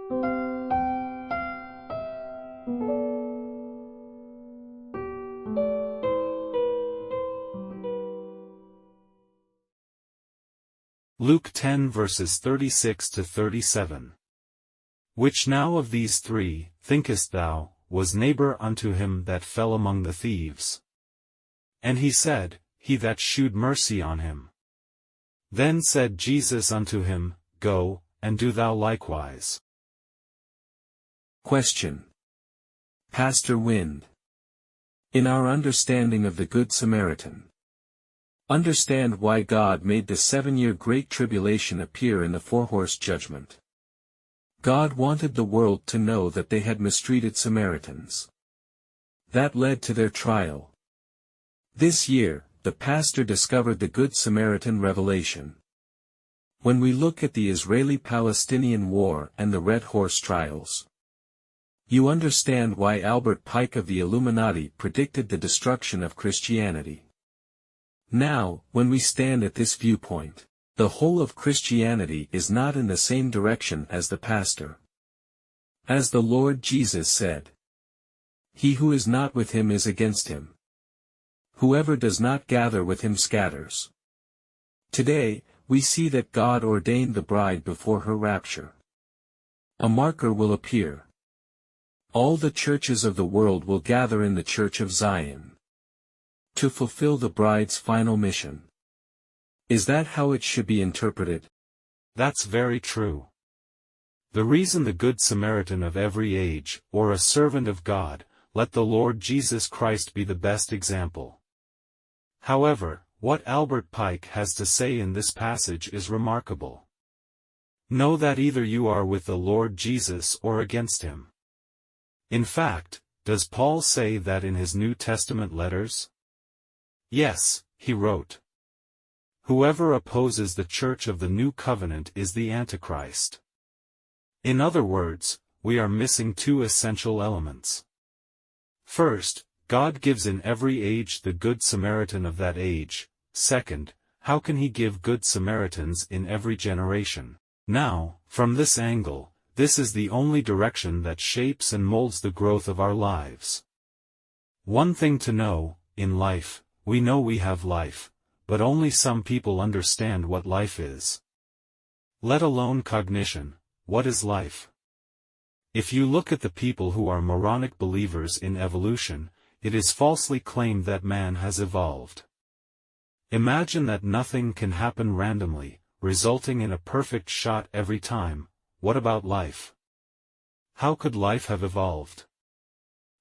Luke 10 verses 36 to 37. Which now of these three, thinkest thou, was neighbor unto him that fell among the thieves? And he said, He that shewed mercy on him. Then said Jesus unto him, Go, and do thou likewise. Question. Pastor Wind. In our understanding of the Good Samaritan, understand why God made the 7-year Great Tribulation appear in the 4-horse judgment. God wanted the world to know that they had mistreated Samaritans. That led to their trial. This year, the pastor discovered the Good Samaritan revelation. When we look at the Israeli-Palestinian War and the Red Horse trials, you understand why Albert Pike of the Illuminati predicted the destruction of Christianity. Now, when we stand at this viewpoint, the whole of Christianity is not in the same direction as the pastor. As the Lord Jesus said, He who is not with him is against him. Whoever does not gather with him scatters. Today, we see that God ordained the bride before her rapture. A marker will appear. All the churches of the world will gather in the Church of Zion to fulfill the bride's final mission. Is that how it should be interpreted? That's very true. The reason the Good Samaritan of every age, or a servant of God, let the Lord Jesus Christ be the best example. However, what Albert Pike has to say in this passage is remarkable. Know that either you are with the Lord Jesus or against him. In fact, does Paul say that in his New Testament letters? Yes, he wrote. Whoever opposes the church of the New Covenant is the Antichrist. In other words, we are missing two essential elements. First, God gives in every age the Good Samaritan of that age. Second, how can he give Good Samaritans in every generation? Now, from this angle, this is the only direction that shapes and molds the growth of our lives. One thing to know, in life, we know we have life, but only some people understand what life is. Let alone cognition, what is life? If you look at the people who are moronic believers in evolution, it is falsely claimed that man has evolved. Imagine that nothing can happen randomly, resulting in a perfect shot every time. What about life? How could life have evolved?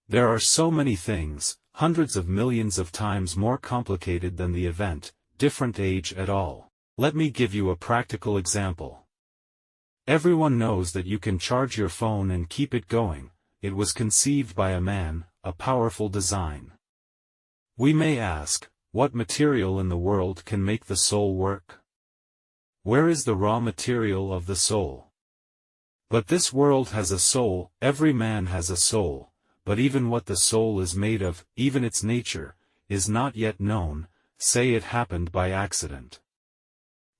There are so many things, hundreds of millions of times more complicated than the event, different age at all. Let me give you a practical example. Everyone knows that you can charge your phone and keep it going. It was conceived by a man, a powerful design. We may ask, what material in the world can make the soul work? Where is the raw material of the soul? But this world has a soul, every man has a soul, but even what the soul is made of, even its nature, is not yet known. Say it happened by accident.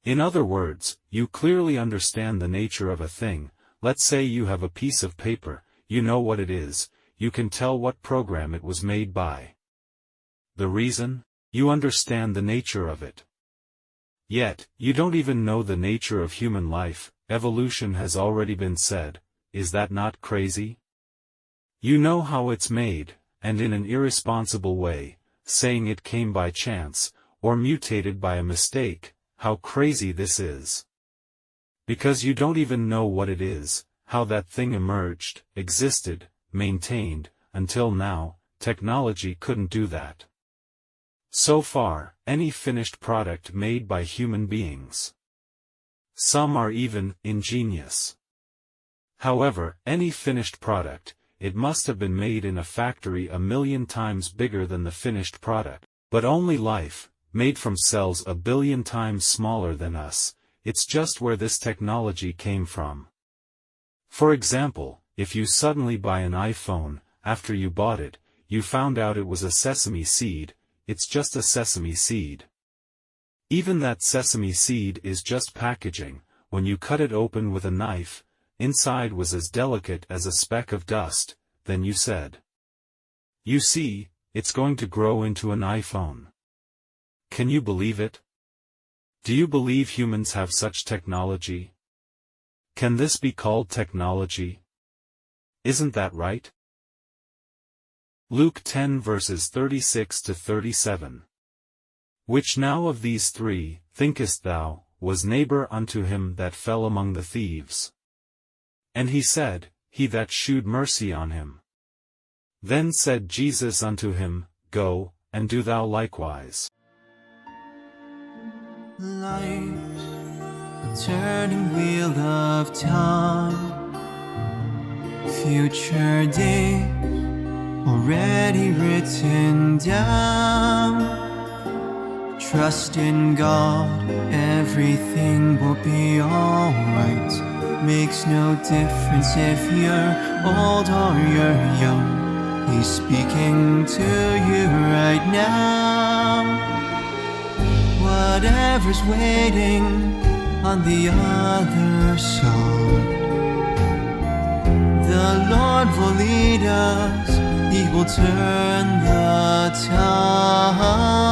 In other words, you clearly understand the nature of a thing. Let's say you have a piece of paper, you know what it is, you can tell what program it was made by. The reason? You understand the nature of it. Yet, you don't even know the nature of human life. Evolution has already been said. Is that not crazy? You know how it's made, and in an irresponsible way, saying it came by chance, or mutated by a mistake. How crazy this is. Because you don't even know what it is, how that thing emerged, existed, maintained, until now. Technology couldn't do that. So far, any finished product made by human beings. Some are even ingenious. However, any finished product, it must have been made in a factory 1,000,000 times bigger than the finished product. But only life, made from cells 1,000,000,000 times smaller than us, it's just where this technology came from. For example, if you suddenly buy an iPhone, after you bought it, you found out it was a sesame seed, it's just a sesame seed. Even that sesame seed is just packaging. When you cut it open with a knife, inside was as delicate as a speck of dust, then you said, "You see, it's going to grow into an iPhone." Can you believe it? Do you believe humans have such technology? Can this be called technology? Isn't that right? Luke 10 verses 36 to 37. Which now of these three, thinkest thou, was neighbor unto him that fell among the thieves? And he said, He that shewed mercy on him. Then said Jesus unto him, Go, and do thou likewise. Life, a turning wheel of time, future day, already written down. Trust in God, everything will be alright. Makes no difference if you're old or you're young. He's speaking to you right now. Whatever's waiting on the other side, the Lord will lead us, He will turn the tide.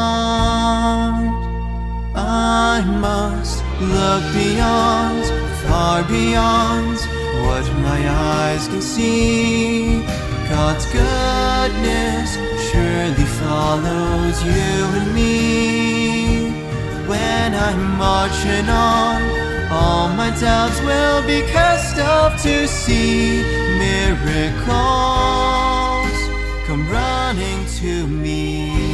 I must look beyond, far beyond what my eyes can see. God's goodness surely follows you and me. When I'm marching on, all my doubts will be cast off to see. Miracles come running to me.